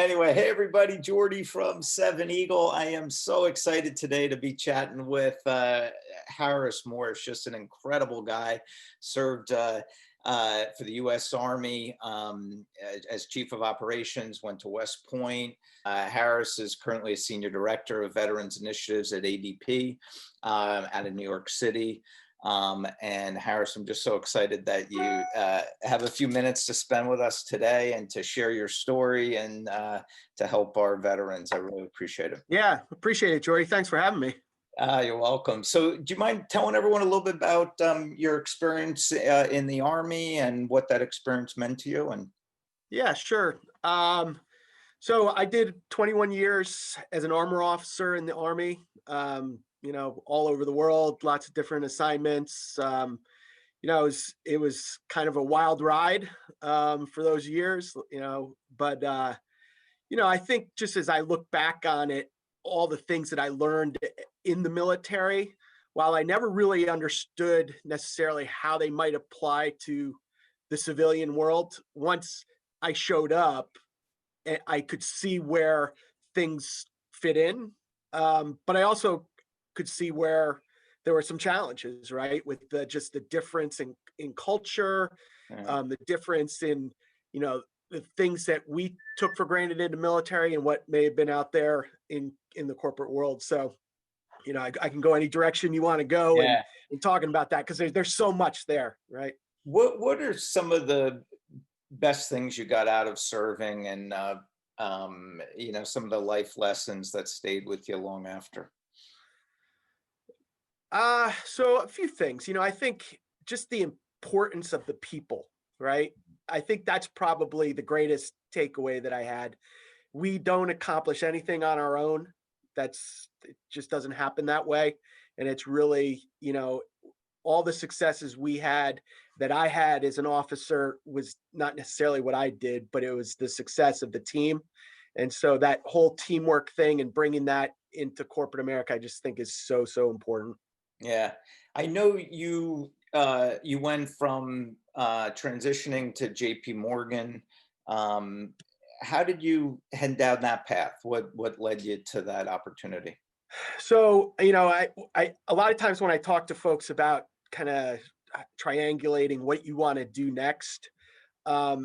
Anyway, hey everybody, Jordy from Seven Eagle. I am so excited today to be chatting with Harris Morris, just an incredible guy. Served for the U.S. Army as Chief of Operations, went to West Point. Harris is currently a Senior Director of Veterans Initiatives at ADP out of New York City. And Harris, I'm just so excited that you have a few minutes to spend with us today and to share your story and to help our veterans. I really appreciate it. Yeah, appreciate it, Jordy. Thanks for having me. You're welcome. So do you mind telling everyone a little bit about your experience in the Army and what that experience meant to you? And Yeah, sure. So I did 21 years as an armor officer in the Army, all over the world, lots of different assignments. It was kind of a wild ride for those years, but I think just as I look back on it, all the things that I learned in the military, while I never really understood necessarily how they might apply to the civilian world, once I showed up, I could see where things fit in. But I also could see where there were some challenges, right? With just the difference in culture, the difference in, the things that we took for granted in the military and what may have been out there in the corporate world. So, I can go any direction you want to go and talking about that, because there's so much there, right? what are some of the best things you got out of serving, and some of the life lessons that stayed with you long after? So a few things, I think just the importance of the people, right? I think that's probably the greatest takeaway that I had. We don't accomplish anything on our own. It just doesn't happen that way. And it's really, all the successes that I had as an officer was not necessarily what I did, but it was the success of the team. And so that whole teamwork thing and bringing that into corporate America, I just think is so, so important. Yeah, I know you went from transitioning to JP Morgan. How did you head down that path? What led you to that opportunity? So, I a lot of times when I talk to folks about kind of triangulating what you want to do next, I,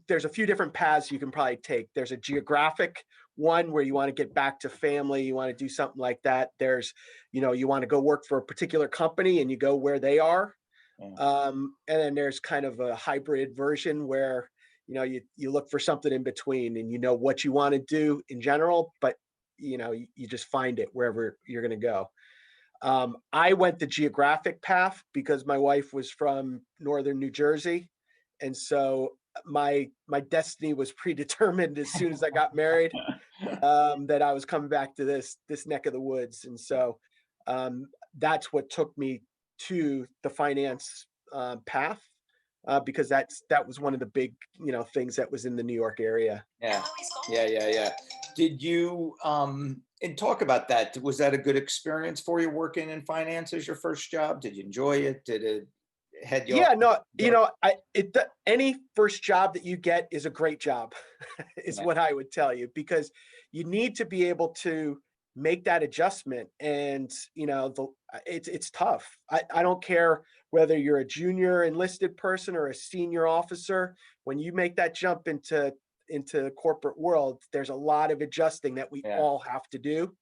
there's a few different paths you can probably take. There's a geographic one where you want to get back to family, you want to do something like that. There's, you want to go work for a particular company and you go where they are. Yeah. And then there's kind of a hybrid version where, you look for something in between and you know what you want to do in general, but you just find it wherever you're going to go. I went the geographic path because my wife was from northern New Jersey. And so my destiny was predetermined as soon as I got married, that I was coming back to this neck of the woods. And so that's what took me to the finance path, because that was one of the big, things that was in the New York area. Yeah, yeah. Did you and talk about that? Was that a good experience for you working in finance as your first job? Did you enjoy it? Did it head you off? Yeah, no, any first job that you get is a great job, is Yeah. what I would tell you, because you need to be able to make that adjustment. And, it's tough. I don't care whether you're a junior enlisted person or a senior officer. When you make that jump into the corporate world, there's a lot of adjusting that we Yeah. all have to do.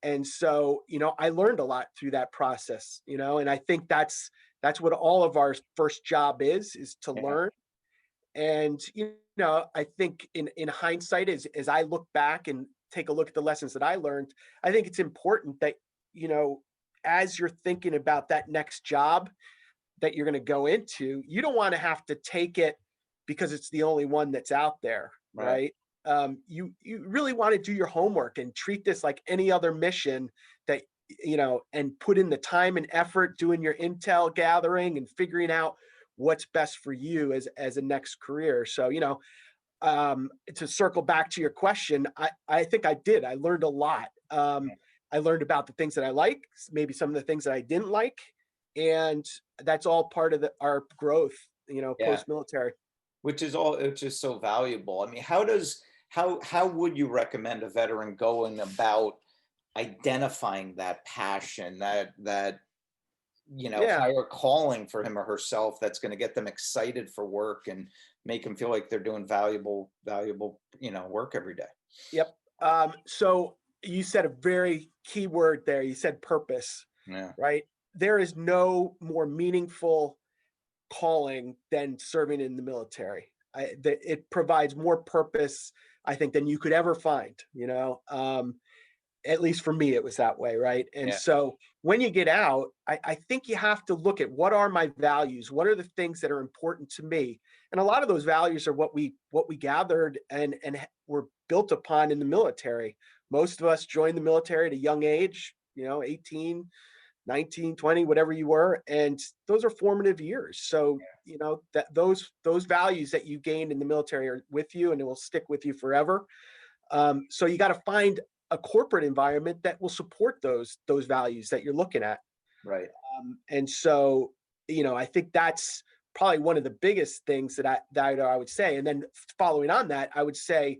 And so, I learned a lot through that process, and I think that's what all of our first job is to Yeah. learn. And, I think in hindsight, as I look back and take a look at the lessons that I learned, I think it's important that, as you're thinking about that next job that you're going to go into, you don't want to have to take it because it's the only one that's out there, Right. right? You really want to do your homework and treat this like any other mission that, and put in the time and effort doing your intel gathering and figuring out what's best for you as a next career. So, to circle back to your question, I think I did. I learned a lot. I learned about the things that I like, maybe some of the things that I didn't like, and that's all part of our growth, Yeah. post military. which is so valuable. I mean, how would you recommend a veteran going about identifying that passion, that Yeah. higher calling for him or herself that's going to get them excited for work and make them feel like they're doing valuable work every day? Yep. So you said a very key word there. You said purpose, Yeah, right? There is no more meaningful calling than serving in the military. It provides more purpose, I think, than you could ever find. At least for me, it was that way, right? And yeah, so when you get out, I think you have to look at what are my values, what are the things that are important to me, and a lot of those values are what we gathered and were built upon in the military. Most of us joined the military at a young age, 18, 19, 20, whatever you were, and those are formative years. So that those values that you gained in the military are with you and it will stick with you forever. So you got to find a corporate environment that will support those values that you're looking at. right. And so, I think that's probably one of the biggest things that I would say. And then following on that, I would say,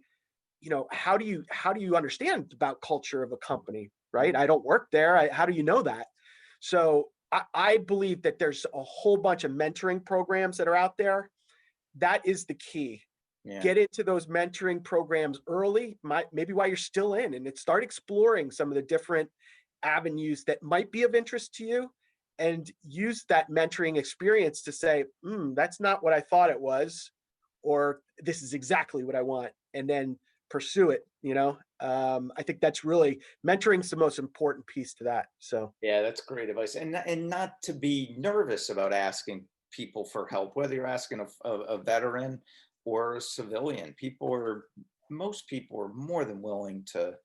how do you understand about culture of a company, right? I don't work there. How do you know that? So I believe that there's a whole bunch of mentoring programs that are out there. That is the key. Yeah, Get into those mentoring programs early, maybe while you're still in, and start exploring some of the different avenues that might be of interest to you, and use that mentoring experience to say, that's not what I thought it was, or this is exactly what I want, and then pursue it. I think that's really mentoring's the most important piece to that. So yeah, that's great advice, and not to be nervous about asking people for help, whether you're asking a veteran or a civilian. Most people are more than willing to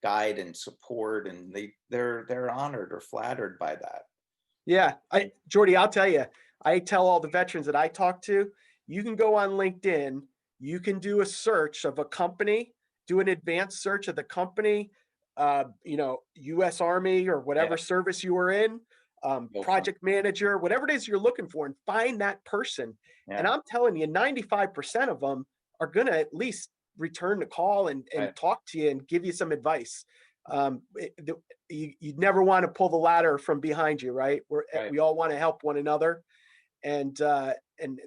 guide and support, and they're honored or flattered by that. yeah, Jordy, I'll tell you, I tell all the veterans that I talk to, you can go on LinkedIn, you can do a search of a company, do an advanced search of the company, U.S. Army or Yeah, whatever service you were in, go from project manager, whatever it is you're looking for, and find that person. And yeah, I'm telling you, 95% of them are going to at least return the call and right, talk to you and give you some advice. You'd never want to pull the ladder from behind you, right? right, We all want to help one another, and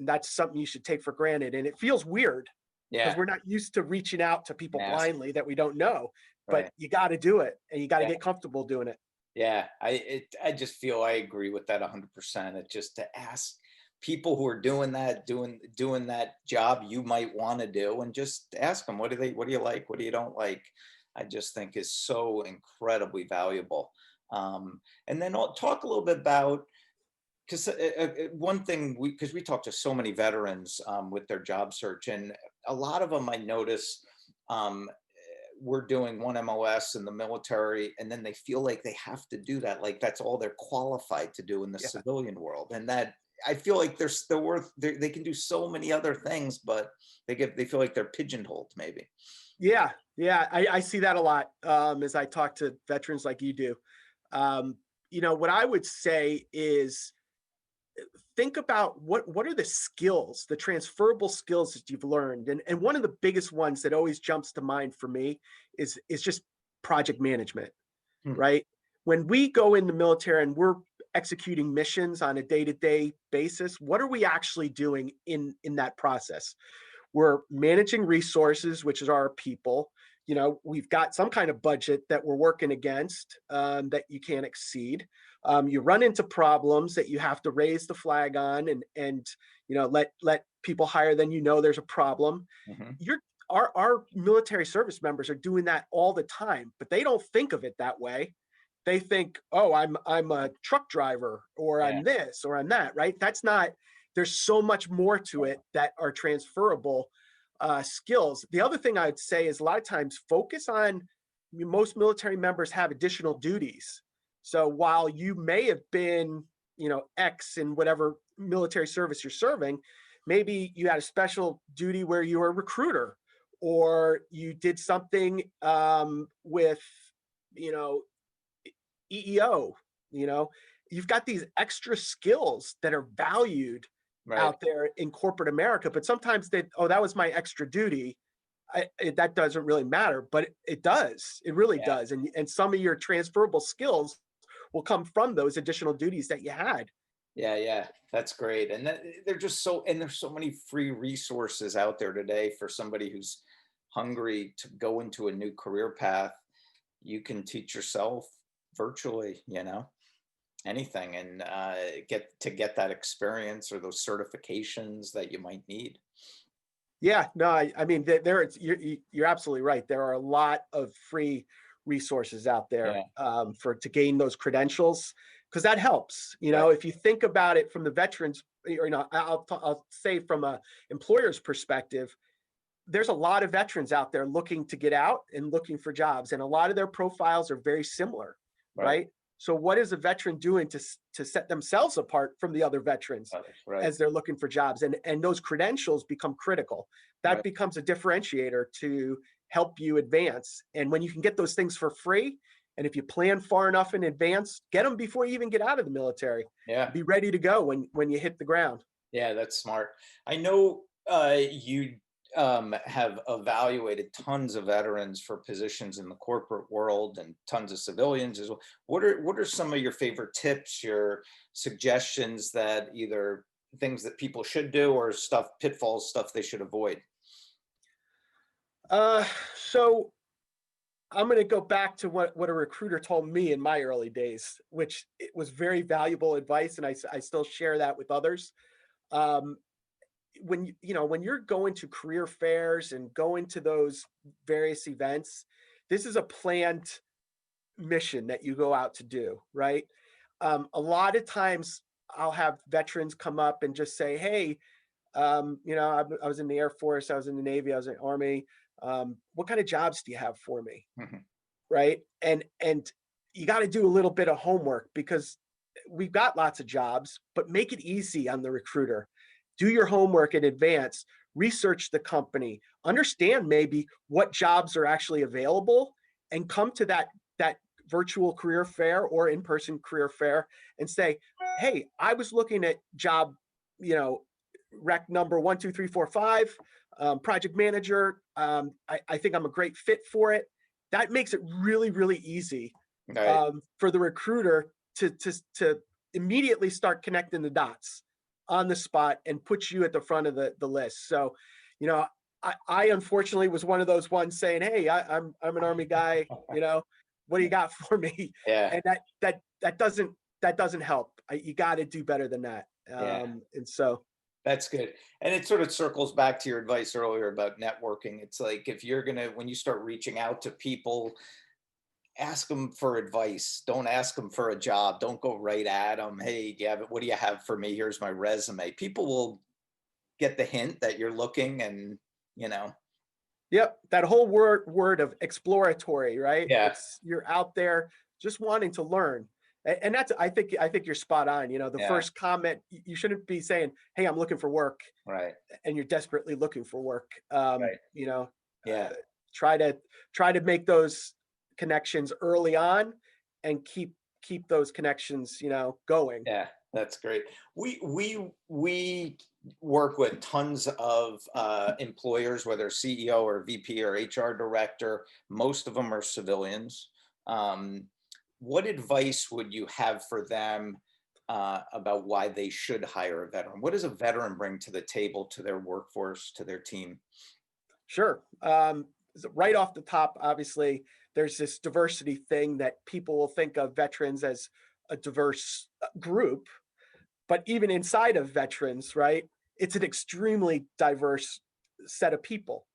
that's something you should take for granted. And it feels weird because yeah, we're not used to reaching out to people mask, blindly that we don't know, but right. you got to do it, and you got to Yeah, get comfortable doing it. yeah. I just feel I agree with that 100%. It just to ask people who are doing that job you might want to do, and just ask them, what do you like, what do you don't like. I just think is so incredibly valuable. And then I'll talk a little bit about, because one thing, because we talk to so many veterans with their job search, and a lot of them I notice um, we're doing one MLS in the military, and then they feel like they have to do that, like that's all they're qualified to do in the Yeah. civilian world, and that I feel like they're still they can do so many other things, but they feel like they're pigeonholed maybe. Yeah, yeah, I see that a lot, as I talk to veterans like you do. What I would say is think about what are the skills, the transferable skills that you've learned, and one of the biggest ones that always jumps to mind for me is just project management, Hmm. right? When we go in the military and we're executing missions on a day-to-day basis, what are we actually doing in that process? We're managing resources, which is our people. We've got some kind of budget that we're working against, that you can't exceed. You run into problems that you have to raise the flag on, and let people higher than there's a problem. Hmm. You're our military service members are doing that all the time, but they don't think of it that way. They think, oh, I'm a truck driver, or Yeah, I'm this, or I'm that, right? That's not. There's so much more to it that are transferable skills. The other thing I'd say is a lot of times focus on, most military members have additional duties. So while you may have been, X in whatever military service you're serving, maybe you had a special duty where you were a recruiter, or you did something with, you know, EEO. You know, you've got these extra skills that are valued Right. out there in corporate America, but sometimes they, oh, that was my extra duty. That doesn't really matter, but it does. It really Yeah. does. And some of your transferable skills will come from those additional duties that you had. Yeah, yeah, that's great. And they're just so, and there's so many free resources out there today for somebody who's hungry to go into a new career path. You can teach yourself virtually, anything, and get that experience or those certifications that you might need. Yeah, no, I mean, you're absolutely right. There are a lot of free resources out there Yeah, for to gain those credentials because that helps. right, If you think about it from the veterans, or I'll say from a employer's perspective, there's a lot of veterans out there looking to get out and looking for jobs, and a lot of their profiles are very similar, right, right? So, what is a veteran doing to set themselves apart from the other veterans right, as they're looking for jobs? And those credentials become critical. That right. becomes a differentiator to help you advance. And when you can get those things for free, and if you plan far enough in advance, get them before you even get out of the military. Yeah, Be ready to go when you hit the ground. yeah, that's smart. I know you have evaluated tons of veterans for positions in the corporate world and tons of civilians as well. What are some of your favorite tips, your suggestions that either things that people should do or stuff, pitfalls, stuff they should avoid? Uh, so I'm going to go back to what a recruiter told me in my early days, which it was very valuable advice, and I still share that with others. Um, when you're going to career fairs and going to those various events, this is a planned mission that you go out to do, right? A lot of times, I'll have veterans come up and just say, "Hey, I was in the Air Force, I was in the Navy, I was in the Army. What kind of jobs do you have for me?" Mhm. Right? And you got to do a little bit of homework because we've got lots of jobs, but make it easy on the recruiter. Do your homework in advance, research the company, understand maybe what jobs are actually available, and come to that virtual career fair or in-person career fair and say, "Hey, I was looking at job, you know, rec number 1, 2, 3, 4, 5, project manager. I think I'm a great fit for it." That makes it really, really easy Right. for the recruiter to immediately start connecting the dots on the spot and put you at the front of the list. So, you know, I unfortunately was one of those ones saying, "Hey, I'm an Army guy. What do you got for me?" Yeah. And that doesn't help. You got to do better than that. Yeah. And so, That's good. And it sort of circles back to your advice earlier about networking. It's like if you're going to, when you start reaching out to people, ask them for advice. Don't ask them for a job. Don't go right at them. Hey, what do you have for me? Here's my resume. People will get the hint that you're looking and, you know, yep, that whole word of exploratory, right? yeah, It's you're out there just wanting to learn. And that's I think you're spot on. The yeah, first comment you shouldn't be saying, "Hey, I'm looking for work," right, and you're desperately looking for work. right. Yeah. Uh, try to make those connections early on and keep those connections, going. Yeah, that's great. We work with tons of employers, whether CEO or VP or HR director. Most of them are civilians. Um, what advice would you have for them about why they should hire a veteran? What does a veteran bring to the table, to their workforce, to their team? Sure. So right off the top, obviously, there's this diversity thing that people will think of veterans as a diverse group, but even inside of veterans, right, it's an extremely diverse set of people.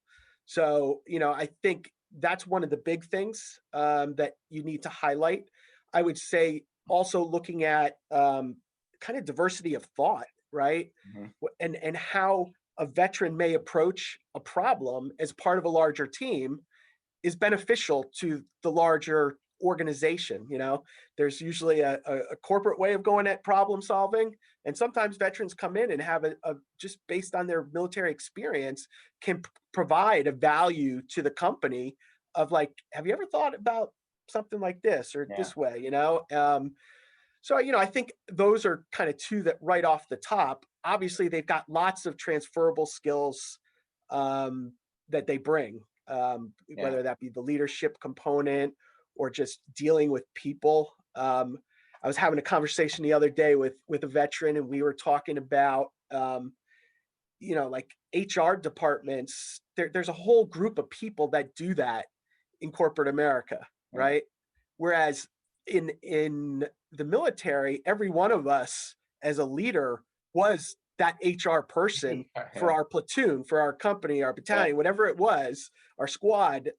So, I think that's one of the big things that you need to highlight. I would say also looking at kind of diversity of thought, right? Mhm. And how a veteran may approach a problem as part of a larger team is beneficial to the larger organization. There's usually a corporate way of going at problem solving, and sometimes veterans come in and have a just based on their military experience can provide a value to the company of like, have you ever thought about something like this or Yeah, this way? So, I think those are kind of two that right off the top. Obviously, they've got lots of transferable skills um, that they bring, Yeah. whether that be the leadership component or just dealing with people. I was having a conversation the other day with a veteran, and we were talking about like HR departments. There's a whole group of people that do that in corporate America, Yeah. right? Whereas in the military, every one of us as a leader was that HR person for Yeah. our platoon, for our company, our Yeah. battalion, whatever it was, our squad.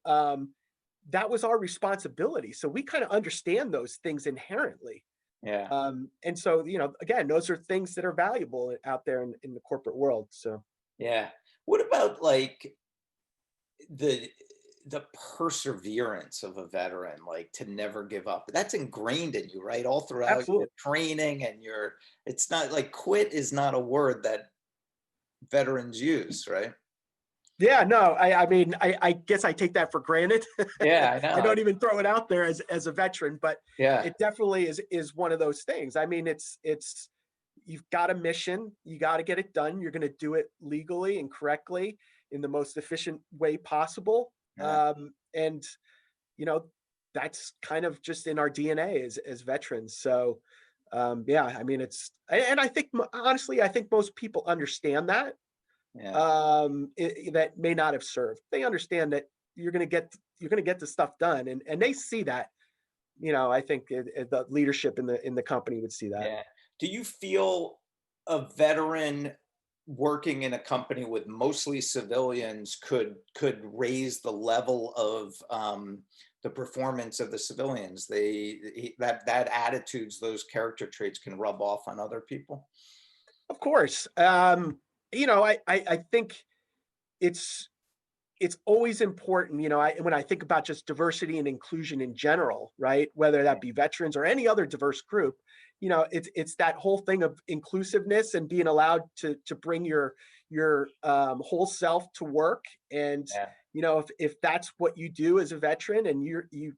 That was our responsibility. So we kind of understand those things inherently. Yeah. And so, again, those are things that are valuable out there in the corporate world. So Yeah. What about like the the perseverance of a veteran, like to never give up? That's ingrained in you, right? All throughout your absolutely. training and your, it's not like quit is not a word that veterans use, right? Yeah, no, I mean, I guess I take that for granted. Yeah, I I know. don't even throw it out there as a veteran, but Yeah. it definitely is one of those things. I mean, it's you've got a mission, you got to get it done. You're going to do it legally and correctly in the most efficient way possible. Yeah. And you know, that's kind of just in our DNA as veterans. So yeah, I mean, and I think honestly, I think most people understand that Yeah. that may not have served. They understand that you're going to get the stuff done, and they see that. I think the leadership in the company would see that. Yeah. Do you feel a veteran working in a company with mostly civilians could raise the level of the performance of the civilians? That attitudes, those character traits can rub off on other people. Of course, I think it's it's always important. When I think about just diversity and inclusion in general, right? Whether that be veterans or any other diverse group, it's that whole thing of inclusiveness and being allowed to bring your whole self to work. And Yeah. if that's what you do as a veteran, and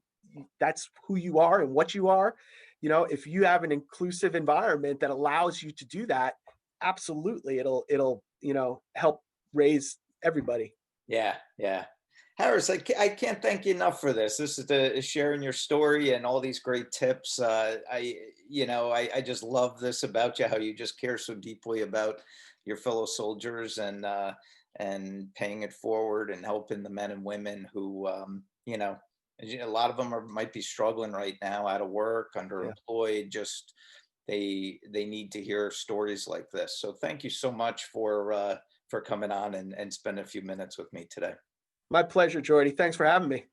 that's who you are and what you are, if you have an inclusive environment that allows you to do that, absolutely, it'll help raise everybody. Yeah, yeah. Harris, I can't thank you enough for this. This is the sharing your story and all these great tips. I just love this about you, how you just care so deeply about your fellow soldiers and paying it forward and helping the men and women who, a lot of them might be struggling right now, out of work, Yeah. underemployed. Just they need to hear stories like this. So thank you so much for coming on and spending a few minutes with me today. My pleasure, Jordy. Thanks for having me.